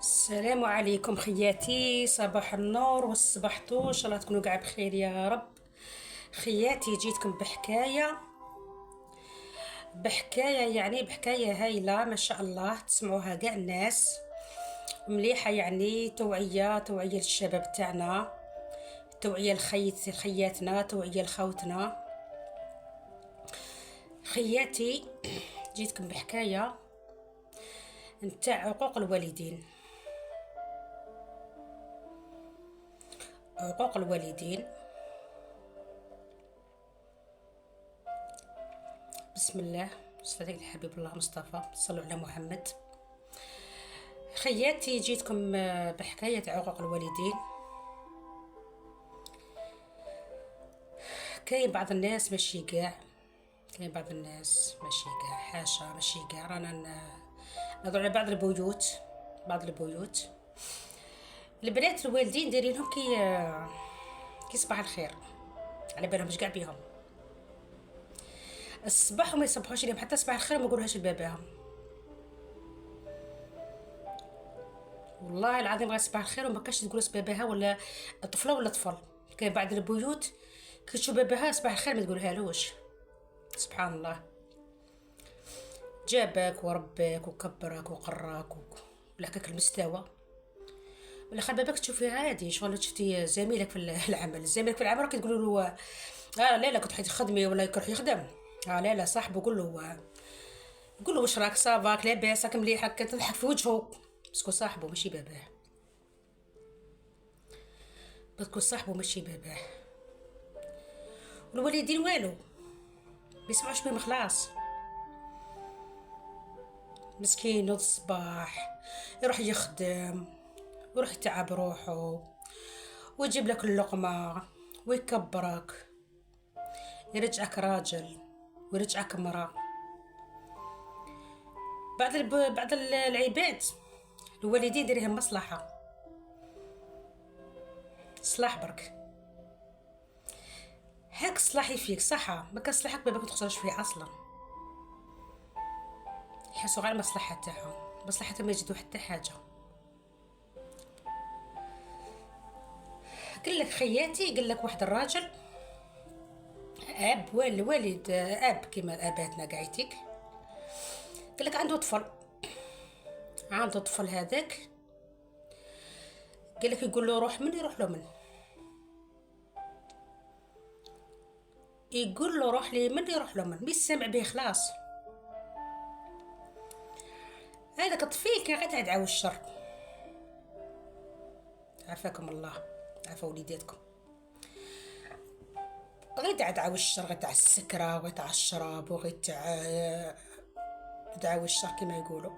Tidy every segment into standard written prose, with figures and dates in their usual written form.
السلام عليكم خياتي، صباح النور والصباح طول، ان شاء الله تكونوا قاع بخير يا رب. خياتي جيتكم بحكايه يعني بحكايه هايله ما شاء الله، تسمعوها كاع الناس. مليحه يعني توعيه للشباب تاعنا، توعيه لخياتنا، توعيه لخوتنا. خياتي جيتكم بحكايه نتاع عقوق الوالدين. عقوق الوالدين. بسم الله، صلى على الحبيب الله مصطفى، صلوا على محمد. خياتي جيتكم بحكاية عقوق الوالدين. كاين بعض الناس ماشي كاع، كاين بعض الناس ماشي كاع، حاشا ماشي كاع، رانا نهضروا على بعض البيوت. بعض البيوت البنات الوالدين دايرينهم كي صباح الخير، على بالهمش كاع بيهم. الصباح وما يصبحوش ليهم حتى صباح الخير، ما يقولوهاش لباباهم. والله العظيم غير صباح الخير وما كاش تقول باباها ولا طفله ولا طفل. كاين بعض البيوت كي تشوف باباها صباح الخير ما تقولهالوش. سبحان الله، جابك ورباك وكبرك وقراك ولحقك المستوى، والاخر باباك تشوفيه عادي، شغل شفتي زميلك في العمل، زميلك في العمل راك تقولوا له لا كنت حيت تخدمي ولا يروح يخدم. لا صاحبه قول له واش راك صافاك لاباس راك مليح، هكا تضحك في وجهه، باسكو صاحبه ماشي باباه. باسكو صاحبه ماشي باباه. والوالدين والو بيسمعوش بهم خلاص. مسكين نوض الصباح يروح يخدم ويروح يتعب روحه ويجيب لك اللقمة ويكبرك، يرجعك راجل ويرجعك مرأة. بعض العباد الوالدين ديرهم مصلحة، صلاح برك، هاك صلاحي فيك صحة، ما كان صلاحك باباك متخسرش فيه اصلا. يحسوا غير المصلحة تاعهم، مصلحتهم ما يجدوا حتى حاجة. قال لك خياتي، قال لك واحد الراجل اب والد اب كيما اباتنا قاعدتك، قال لك عنده طفل هذاك، قال لك يقول له روح من، يروح له من، يقول له روح لي من، يروح له من، مش سامع به خلاص. هذاك الطفيل كان غير يدعو الشر، عافاكم الله، عافا وليداتكم. غير يدعو الشر، غير تاع السكره وغير تاع الشراب وغير تاع دعاو الشر كما يقولوا.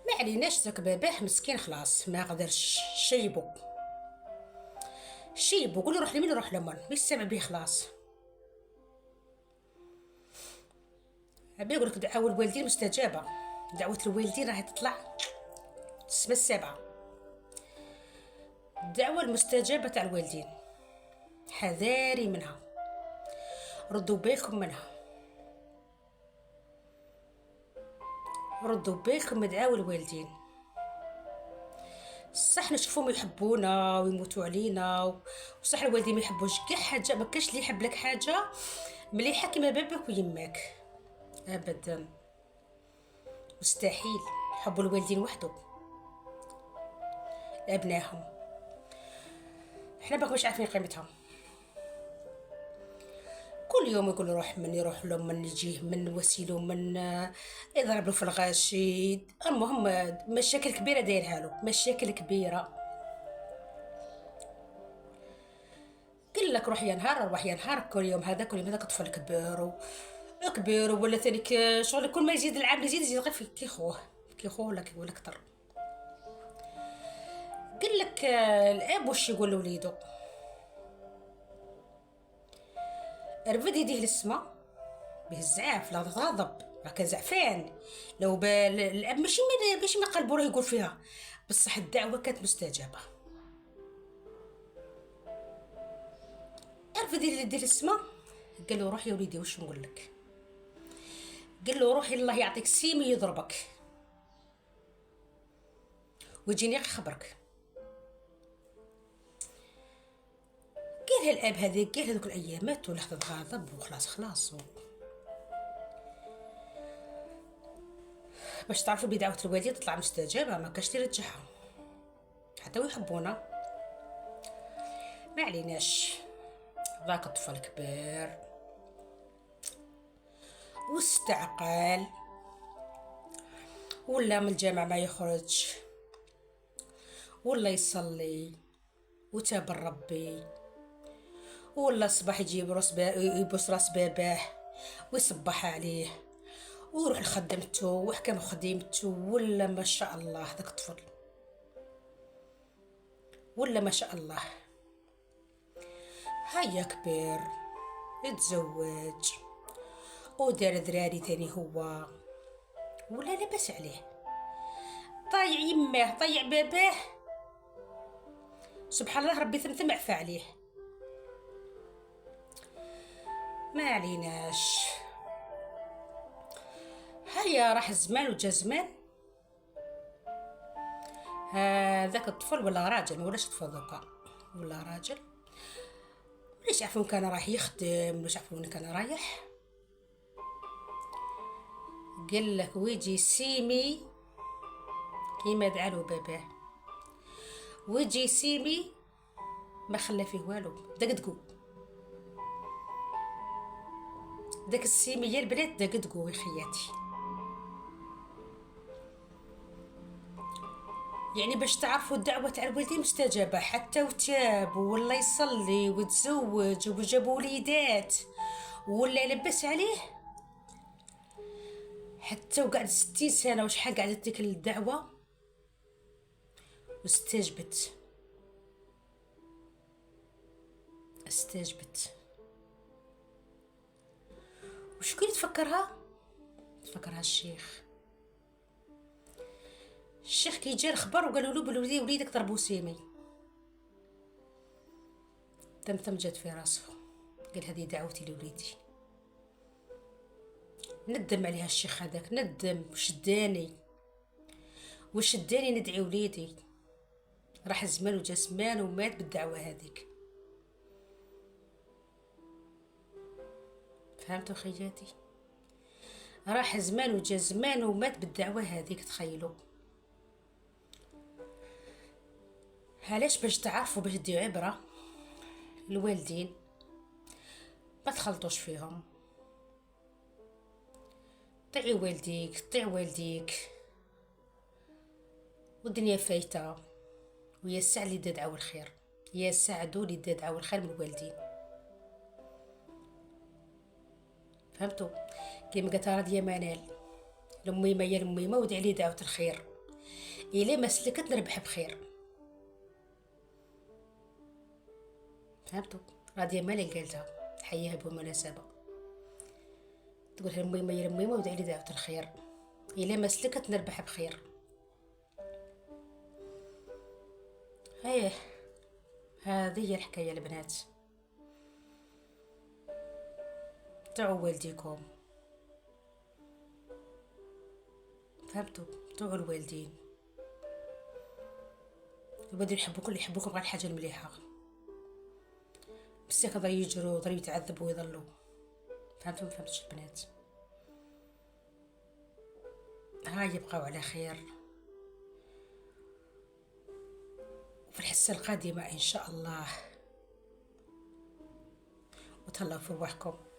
ما عليناش، ذاك باباه مسكين خلاص ما قدرش شيبو قول له روح لمين، يروح لمن، مش سامع به خلاص. عبي يقول لك دعوة الوالدين مستجابة، دعوة الوالدين راح تطلع السما السابعة. الدعوة المستجابة تاع الوالدين حذاري منها، ردوا بالكم منها، ردوا بالكم من دعاوى الوالدين. صح نشوفهم يحبونا ويموتوا علينا، وصح الوالدين ما يحبوش كاع حاجه، ما كاش اللي يحب لك حاجه مليحه كيما باباك ويماك، ابدا مستحيل. يحبوا الوالدين وحده ابنائهم، احنا باك مش عارفين قيمتهم. كل يوم يقول روح من، يروح له من، يجيه من، وسيله من، يضرب له في الغاشي. المهم مشاكل كبيره دايرها له، مشاكل كبيره. قال لك روح يا نهار، روح يا نهار، كل يوم هذا كل يوم هذاك طفل كبير ولا ثاني شغل كل ما يزيد العام يزيد غير في كي خوه ولا كتر. قال لك الاب واش يقول لوليدو، رفد يديه للسما به الزعاف، لا غضب راك زعفان. لو الاب ماشي من قلبه راه يقول فيها، بصح الدعوه كانت مستجابه. رفد يديه للسما، قال له روح يا وليدي واش نقول لك، قال له روحي الله يعطيك سيمي يضربك. ويجيني غير خبرك. قالها الاب هذاك، قال هذوك الايامات ولحظه غضب وخلاص خلاص باش تعرفوا بدعوة الوالدين تطلع مستجابة، ما كاش ترجعها حتى ويحبونا. ما عليناش. ذاك الطفل كبير واستعقل، ولا من الجامع ما يخرج، ولا يصلي وتاب ربي، ولا الصباح يجيب يبوس راس باباه ويصبح عليه ويروح لخدمته ويحكم خديمته. ولا ما شاء الله ذاك الطفل، ولا ما شاء الله. هيا كبير يتزوج ودار ذراري ثاني هو، ولا لبس عليه. طايع يماه طايع باباه، سبحان الله ربي ثمثم عفا عليه. ما عليناش. هيا راح الزمان وجا زمان، هذاك الطفل ولا راجل، ما ولاش طفل ذوكا، ولا راجل. مش عارفون كان راح يخدم، مش عارفون كان رايح. قال لك ويجي سيمي كيما دعالو باباه، ويجي سيمي ما خلى فيه والو. دقدقو داك السيمي يا البنات، دقدقو يا خياتي. يعني باش تعرفوا الدعوة تاع الوالدين مستجابة، حتى وتاب ولا يصلي وتزوج وجاب وليدات ولا يلبس عليه، حتى وقعد 60 سنة وشحال قعدت ديك الدعوة واستجبت. وشكون يتفكرها؟ تفكرها الشيخ كي جا الخبر وقالوا له بلي وليدك ضربوا سيمي، تم جات في راسه. قال هذه دعوتي لوليدي. ندم عليها الشيخ هذاك، ندم وشداني ندعي وليدي. راح الزمان وجا زمان ومات بالدعوة هذيك. فهمتوا خياتي؟ راح زمان وجا زمان ومات بالدعوة هذيك. تخيلوا. علاش؟ باش تعرفوا، باش ديو عبرة الوالدين ما تخلطوش فيهم. طيعي والديك والدنيا فايته، ويا الساعة اللي دعوا الخير، يا ساعدوا اللي دعوا الخير من الوالدين. فهمتوا؟ كيما قالت راضية منال لميمة، يا لميمة ودعي لي دعوة الخير، إلي ما سلكت نربح بخير. فهمتوا؟ راضية منال قالتها، حياها بالمناسبة، تقولها لميمة يا لميمة ودعي لي دعوة الخير، إلي ما سلكت نربح بخير. هذه هي الحكاية البنات. دعوا والديكم. فهمتوا؟ دعوا الوالدين. الوالدين يحبوكم غير الحاجة المليحة، بس ضروري يجروا ضروري يتعذبوا ويضلوا. فهمتوا؟ ما فهمتوش البنات؟ هاي يبقاو على خير، وفي الحصة القادمة إن شاء الله. وتهلاو في رواحكم.